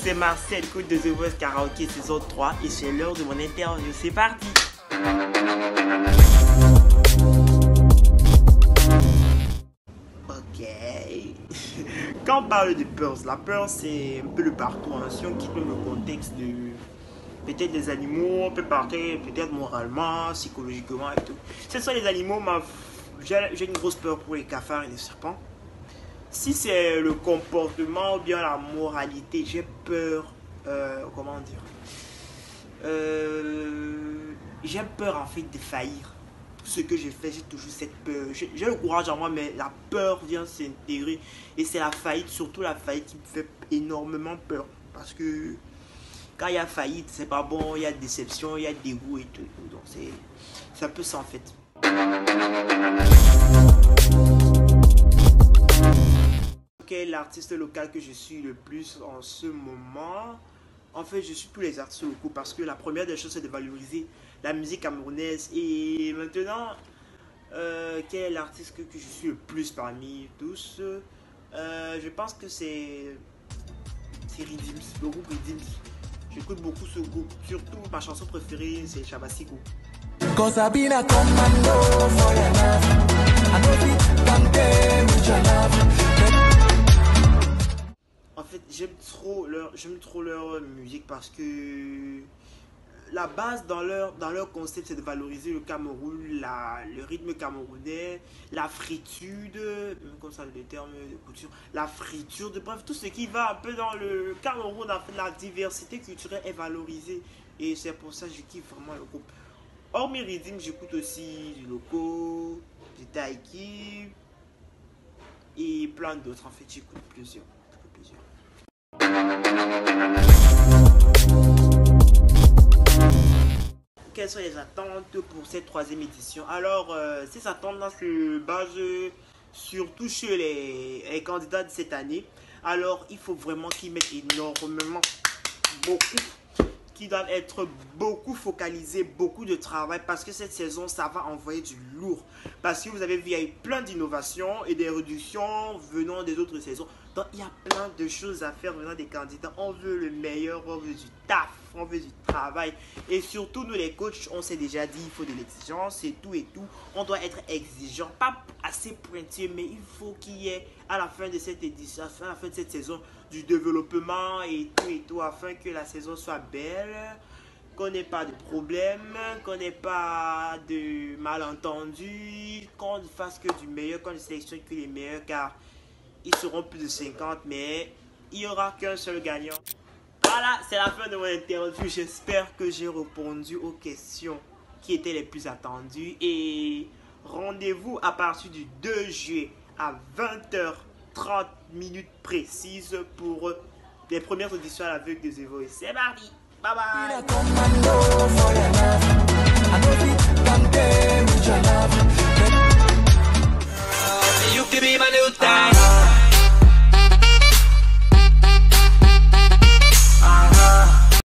c'est Marcel, coach de The Voice Karaoke saison 3 et c'est l'heure de mon interview. C'est parti. Ok. Quand on parle de peurs, la peur c'est un peu le partout. Hein. Si on quitte le contexte de peut-être des animaux, on peut partir peut-être moralement, psychologiquement et tout. Ce sont les animaux, j'ai une grosse peur pour les cafards et les serpents. Si c'est le comportement ou bien la moralité, j'ai peur, comment dire, j'ai peur en fait de faillir. Tout ce que je fais, j'ai toujours cette peur. J'ai le courage en moi, mais la peur vient s'intégrer. Et c'est la faillite, surtout la faillite qui me fait énormément peur. Parce que quand il y a faillite, c'est pas bon, il y a déception, il y a dégoût et tout. Donc c'est un peu ça en fait. Quel est l'artiste local que je suis le plus en ce moment? En fait, je suis tous les artistes locaux parce que la première des choses, c'est de valoriser la musique camerounaise. Et maintenant, quel est l'artiste que je suis le plus parmi tous? Je pense que c'est Riddims, le groupe Riddims. J'écoute beaucoup ce groupe, surtout ma chanson préférée, c'est Chabasiko. En fait, j'aime trop leur musique parce que la base dans leur concept, c'est de valoriser le Cameroun, le rythme camerounais, la friture, comme ça le terme de couture, la friture, bref, tout ce qui va un peu dans le Cameroun, en fait, la diversité culturelle est valorisée. Et c'est pour ça que je kiffe vraiment le groupe. Hormis Riddim, j'écoute aussi du Loco, du Taiki et plein d'autres. En fait, j'écoute plusieurs. Quelles sont les attentes pour cette troisième édition? Alors, ces attentes-là se basent surtout sur les candidats de cette année. Alors, il faut vraiment qu'ils mettent énormément, qui doivent être beaucoup focalisés, beaucoup de travail parce que cette saison, ça va envoyer du lourd. Parce que vous avez vu, il y a eu plein d'innovations et des réductions venant des autres saisons. Donc, il y a plein de choses à faire venant des candidats. On veut le meilleur, on veut du taf, on veut du travail. Et surtout, nous les coachs, on s'est déjà dit, il faut de l'exigence et tout et tout. On doit être exigeant, pas assez pointueux, mais il faut qu'il y ait à la fin de cette édition, à la fin de cette saison, du développement et tout, afin que la saison soit belle, qu'on n'ait pas de problème, qu'on n'ait pas de malentendus, qu'on ne fasse que du meilleur, qu'on ne sélectionne que les meilleurs, car ils seront plus de 50, mais il n'y aura qu'un seul gagnant. Voilà, c'est la fin de mon interview. J'espère que j'ai répondu aux questions qui étaient les plus attendues. Et rendez-vous à partir du 2 juillet à 20h30 précises pour les premières auditions à l'aveugle de The Voice. C'est parti, bye bye.